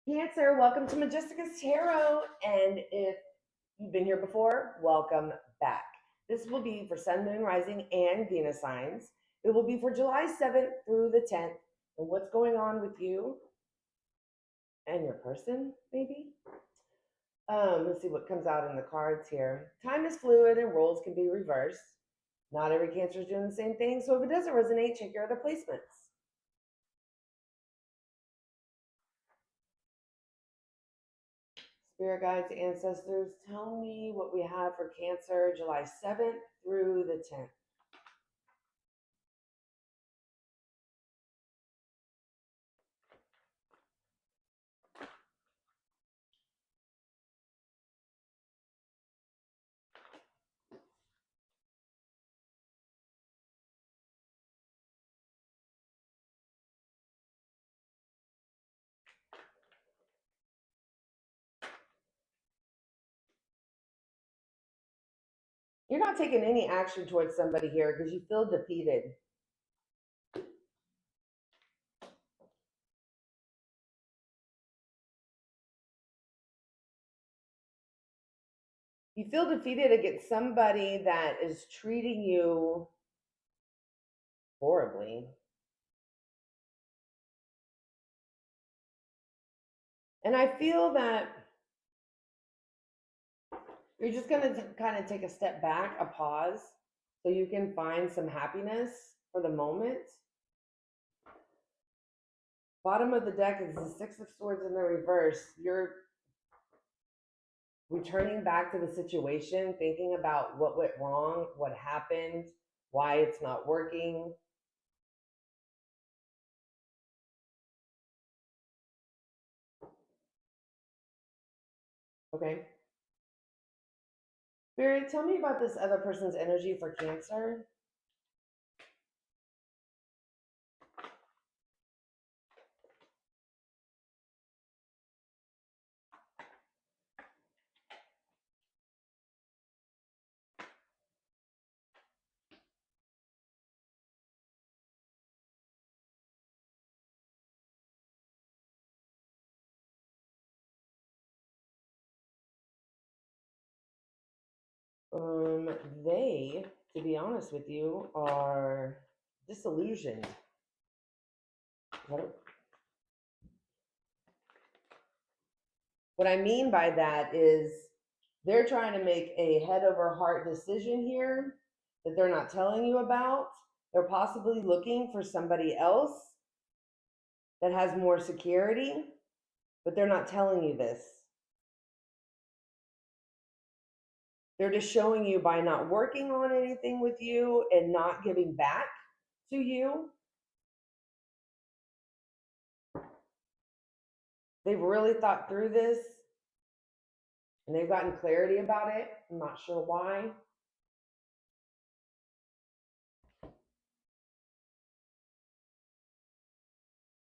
Cancer, welcome to Majesticas Tarot. And if you've been here before, welcome back. This will be for Sun, Moon, Rising, and Venus signs. It will be for July 7th through the 10th. And what's going on with you and your person, maybe? Let's see what comes out in the cards here. Time is fluid and roles can be reversed. Not every Cancer is doing the same thing. So if it doesn't resonate, check your other placements. Spirit guides, ancestors, tell me what we have for Cancer, July 7th through the 10th. You're not taking any action towards somebody here because you feel defeated. You feel defeated against somebody that is treating you horribly. And I feel that you're just going to kind of take a step back, a pause, so you can find some happiness for the moment. Bottom of the deck is the Six of Swords in the reverse. You're returning back to the situation, thinking about what went wrong, what happened, why it's not working. Okay. Spirit, tell me about this other person's energy for Cancer. They, to be honest with you, are disillusioned. What I mean by that is they're trying to make a head over heart decision here that they're not telling you about. They're possibly looking for somebody else that has more security, but they're not telling you this. They're just showing you by not working on anything with you and not giving back to you. They've really thought through this and they've gotten clarity about it. I'm not sure why.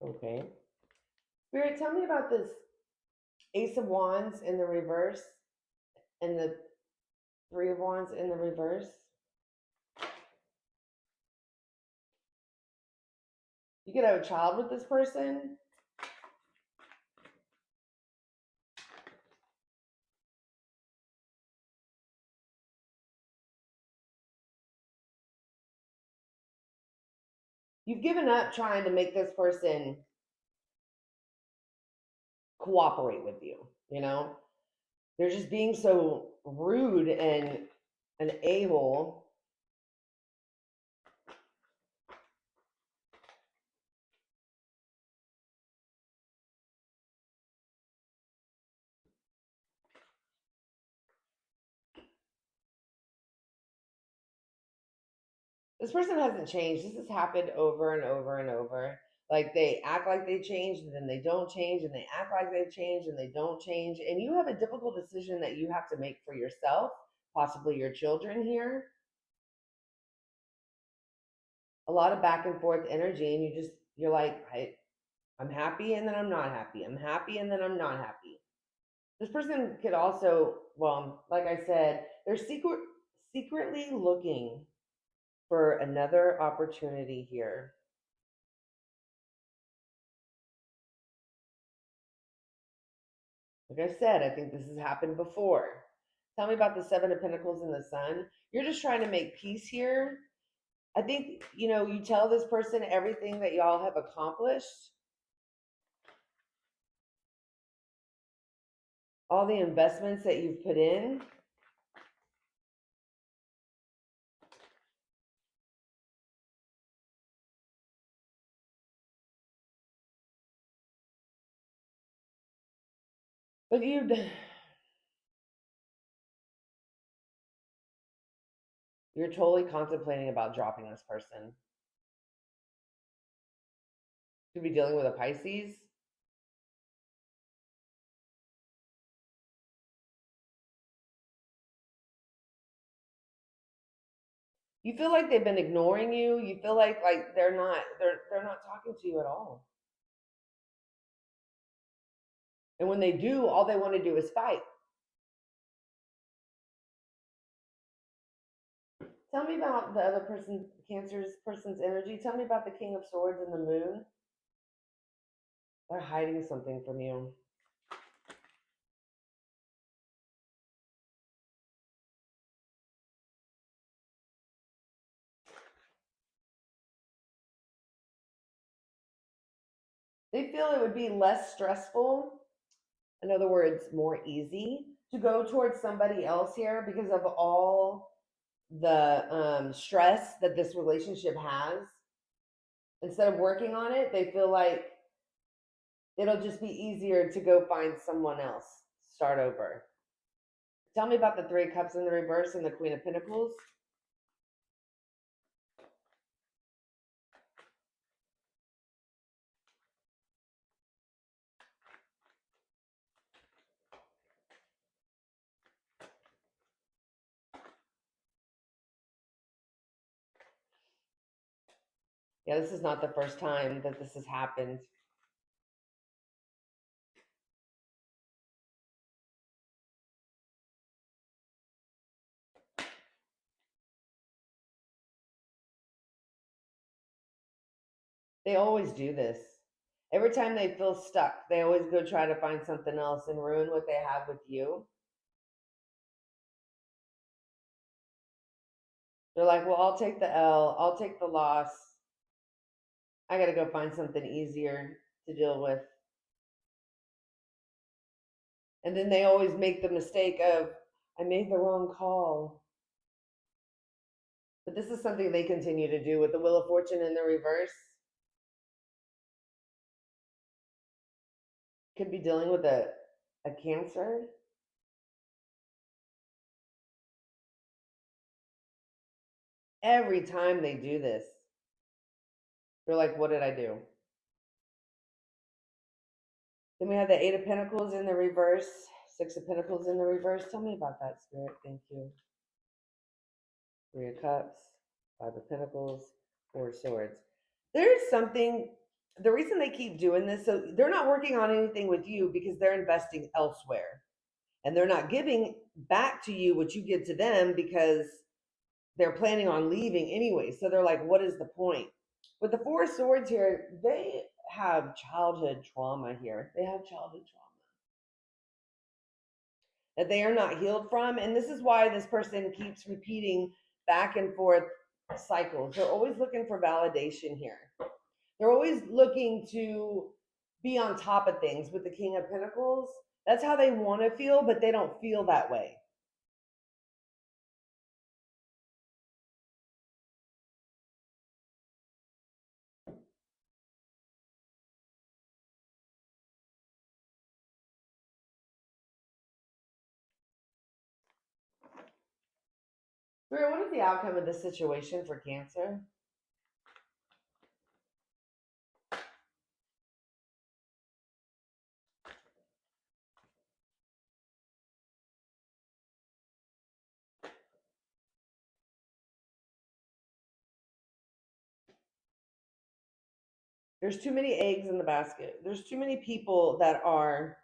Okay. Spirit, tell me about this Ace of Wands in the reverse and the Three of Wands in the reverse. You could have a child with this person. You've given up trying to make this person cooperate with you, you know? They're just being so rude and an a-hole. This person hasn't changed. This has happened over and over and over. Like they act like they changed and then they don't change, and they act like they've changed and they don't change. And you have a difficult decision that you have to make for yourself, possibly your children here. A lot of back and forth energy, and you're like, I'm happy and then I'm not happy. I'm happy and then I'm not happy. This person could also, well, like I said, they're secretly looking for another opportunity here. Like I said, I think this has happened before. Tell me about the Seven of Pentacles and the Sun. You're just trying to make peace here. I think, you tell this person everything that y'all have accomplished, all the investments that you've put in. But you're totally contemplating about dropping this person. Could be dealing with a Pisces. You feel like they've been ignoring you. You feel like they're not talking to you at all. And when they do, all they want to do is fight. Tell me about the other person, Cancer's person's energy. Tell me about the King of Swords and the Moon. They're hiding something from you. They feel it would be less stressful, in other words, more easy to go towards somebody else here because of all the stress that this relationship has. Instead of working on it, they feel like it'll just be easier to go find someone else, start over. Tell me about the Three of Cups in the reverse and the Queen of Pentacles. Yeah, this is not the first time that this has happened. They always do this. Every time they feel stuck, they always go try to find something else and ruin what they have with you. They're like, well, I'll take the L, I'll take the loss. I got to go find something easier to deal with. And then they always make the mistake of, I made the wrong call. But this is something they continue to do with the Wheel of Fortune in the reverse. Could be dealing with a Cancer. Every time they do this, they're like, what did I do? Then we have the Eight of Pentacles in the reverse, Six of Pentacles in the reverse. Tell me about that, Spirit. Thank you. Three of Cups, Five of Pentacles, Four of Swords. There's something, the reason they keep doing this, so they're not working on anything with you because they're investing elsewhere. And they're not giving back to you what you give to them because they're planning on leaving anyway. So they're like, what is the point? With the Four of Swords here, they have childhood trauma here. They have childhood trauma that they are not healed from. And this is why this person keeps repeating back and forth cycles. They're always looking for validation here. They're always looking to be on top of things with the King of Pentacles. That's how they want to feel, but they don't feel that way. Spirit, what is the outcome of this situation for Cancer? There's too many eggs in the basket. There's too many people that are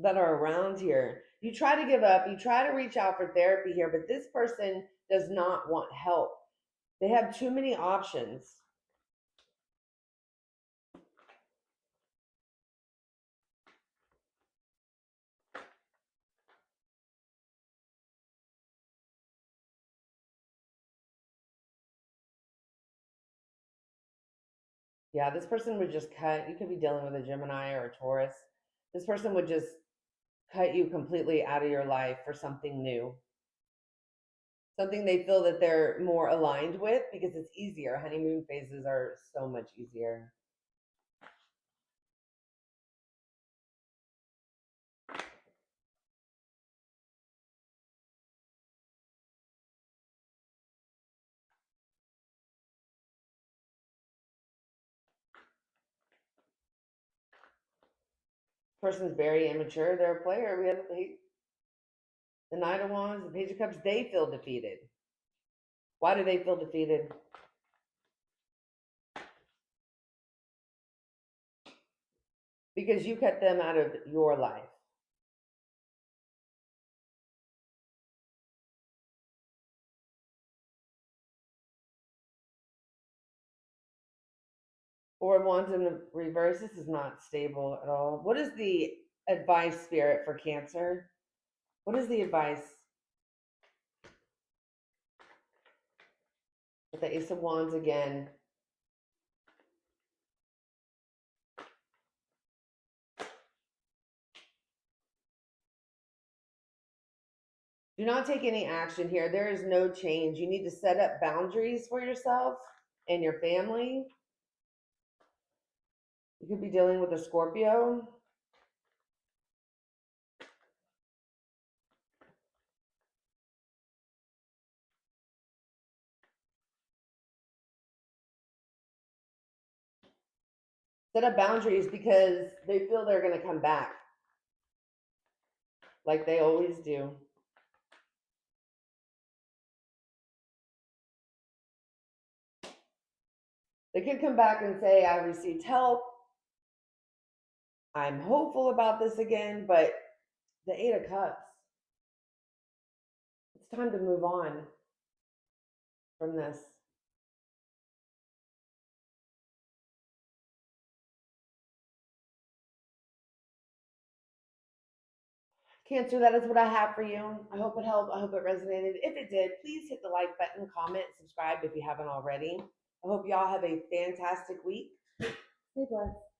around here. You try to give up, you try to reach out for therapy here, but this person does not want help. They have too many options. Yeah, this person would just cut. You could be dealing with a Gemini or a Taurus. This person would just cut you completely out of your life for something new, something they feel that they're more aligned with because it's easier. Honeymoon phases are so much easier. Person's very immature. They're a player. We have the Knight of Wands, the Page of Cups. They feel defeated. Why do they feel defeated? Because you cut them out of your life. Four of Wands in the reverse. This is not stable at all. What is the advice, Spirit, for Cancer? What is the advice? With the Ace of Wands again. Do not take any action here. There is no change. You need to set up boundaries for yourself and your family. You could be dealing with a Scorpio. Set up boundaries because they feel they're going to come back like they always do. They could come back and say, I received help. I'm hopeful about this again, but the Eight of Cups, it's time to move on from this. Cancer, that is what I have for you. I hope it helped. I hope it resonated. If it did, please hit the like button, comment, subscribe if you haven't already. I hope y'all have a fantastic week. Stay blessed.